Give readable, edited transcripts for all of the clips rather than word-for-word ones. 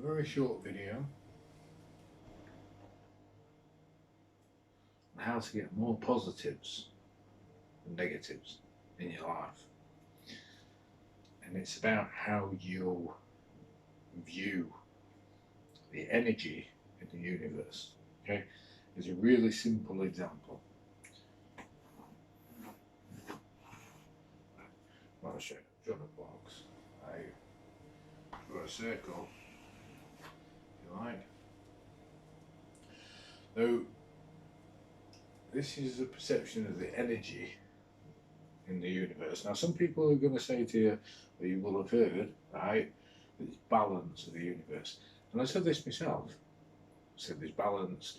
a very short video on how to get more positives than negatives in your life. And it's about how you view the energy in the universe. Okay, it's a really simple example. I'll show you a box. I draw a circle, if you like. So this is a perception of the energy in the universe. Now, some people are going to say to you, or you will have heard, right, that it's balance of the universe. And I said this myself. I said there's balance,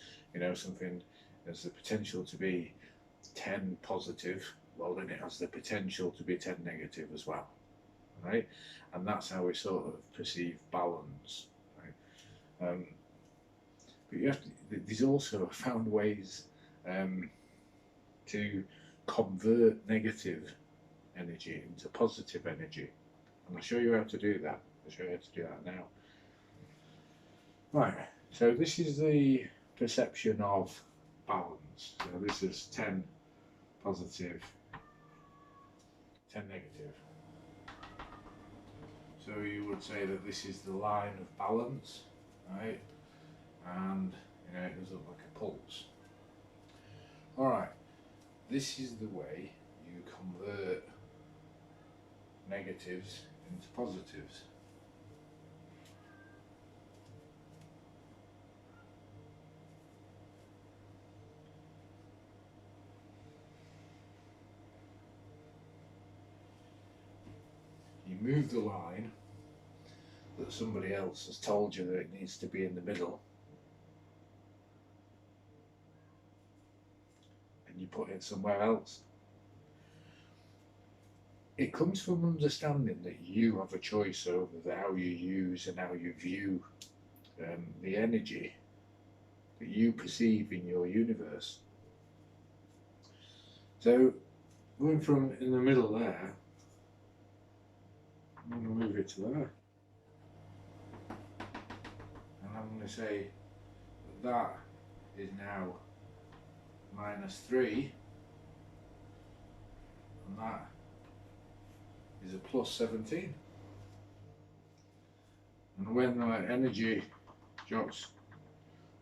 something has the potential to be 10 positive, well, then it has the potential to be 10 negative as well, right? And that's how we sort of perceive balance, right? But you have to, there's also found ways to convert negative energy into positive energy. And I'll show you how to do that. I'll show you how to do that now. Right, so this is the perception of balance. So this is 10 positive, 10 negative. So you would say that this is the line of balance, right? And it does look like a pulse. Alright, this is the way you convert negatives into positives. You move the line that somebody else has told you that it needs to be in the middle, and you put it somewhere else. It comes from understanding that you have a choice over how you use and how you view the energy that you perceive in your universe. So, going from in the middle there, I'm going to move it to there. And I'm going to say that is now -3, and that is a +17. And when that energy drops,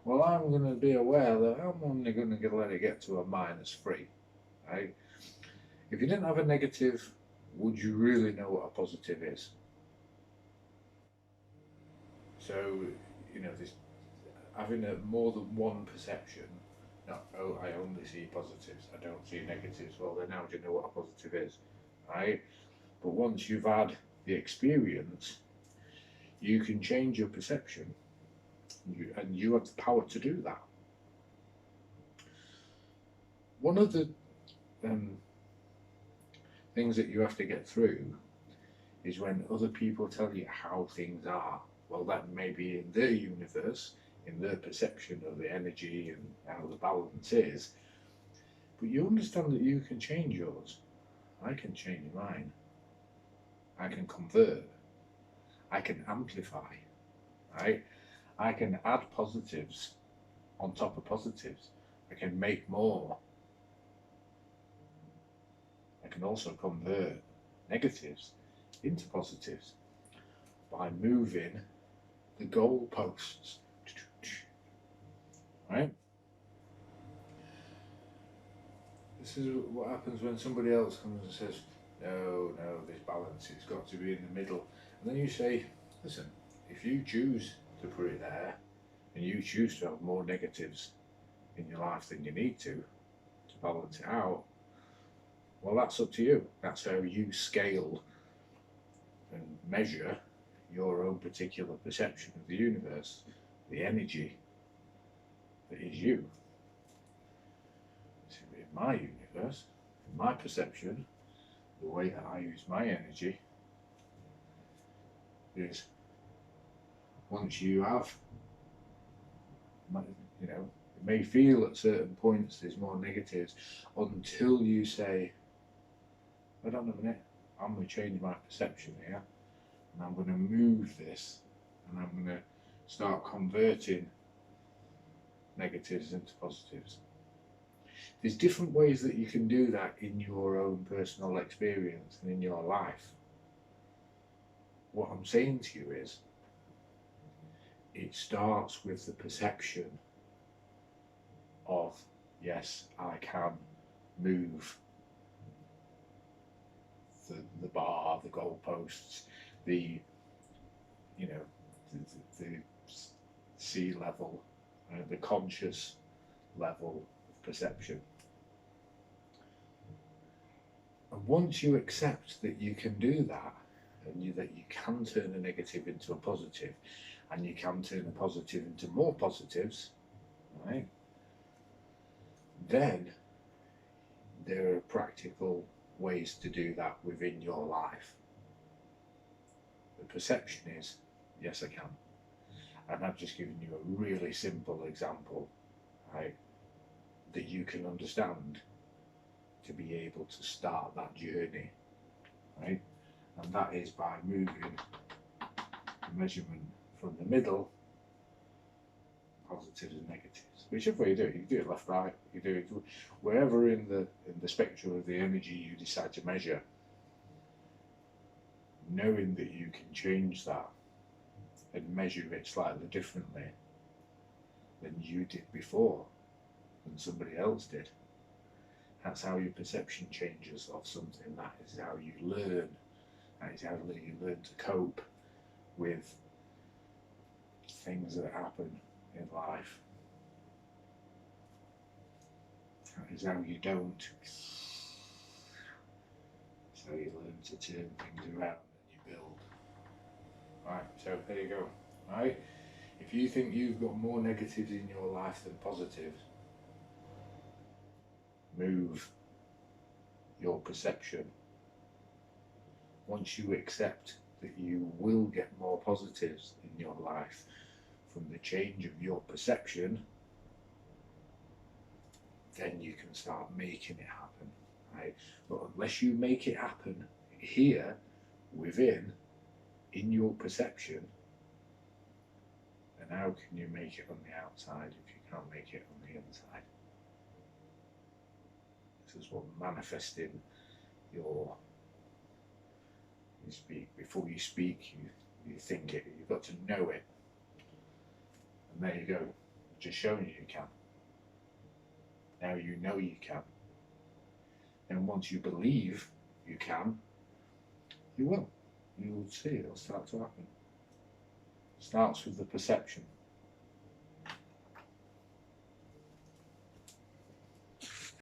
well, I'm going to be aware that I'm only going to let it get to a -3, right? If you didn't have a negative, would you really know what a positive is? So, this having a more than one perception, not, oh, I only see positives, I don't see negatives, well, then how do you know what a positive is, right? But once you've had the experience, you can change your perception, and you have the power to do that. One of the things that you have to get through is when other people tell you how things are. Well, that may be in their universe, in their perception of the energy and how the balance is, but you understand that you can change yours. I can change mine. I can convert. I can amplify, right? I can add positives on top of positives. I can make more. I can also convert negatives into positives by moving the goalposts, right? This is what happens when somebody else comes and says, no, this balance, it's got to be in the middle. And then you say, listen, if you choose to put it there, and you choose to have more negatives in your life than you need to balance it out, well, that's up to you. That's how you scale and measure your own particular perception of the universe, the energy that is you. So in my universe, in my perception, the way that I use my energy is once you have, it may feel at certain points there's more negatives until you say, hold on a minute, I'm going to change my perception here, and I'm going to move this, and I'm going to start converting negatives into positives. There's different ways that you can do that in your own personal experience and in your life. What I'm saying to you is, it starts with the perception of, yes, I can move the bar, the goalposts, the sea level, the conscious level of perception. And once you accept that you can do that, and that you can turn a negative into a positive, and you can turn a positive into more positives, right? Then there are practical ways to do that within your life. The perception is, yes, I can. And I've just given you a really simple example, right, that you can understand to be able to start that journey, right? And that is by moving the measurement from the middle, positives and negatives. Whichever way you do it, you can do it left, right, you do it wherever in the spectrum of the energy you decide to measure. Knowing that you can change that and measure it slightly differently than you did before, than somebody else did. That's how your perception changes of something. That is how you learn. That is how you learn to cope with things that happen in life. That is how you don't. So you learn to turn things around and you build. Right, so there you go. Right? If you think you've got more negatives in your life than positives, move your perception. Once you accept that you will get more positives in your life from the change of your perception, then you can start making it happen, right? But unless you make it happen here, within, in your perception, then how can you make it on the outside if you can't make it on the inside? This is what manifesting your, you speak, before you speak, you think it, you've got to know it. And there you go, just showing you can. Now you know you can. And once you believe you can, you will. You will see it'll start to happen. It starts with the perception.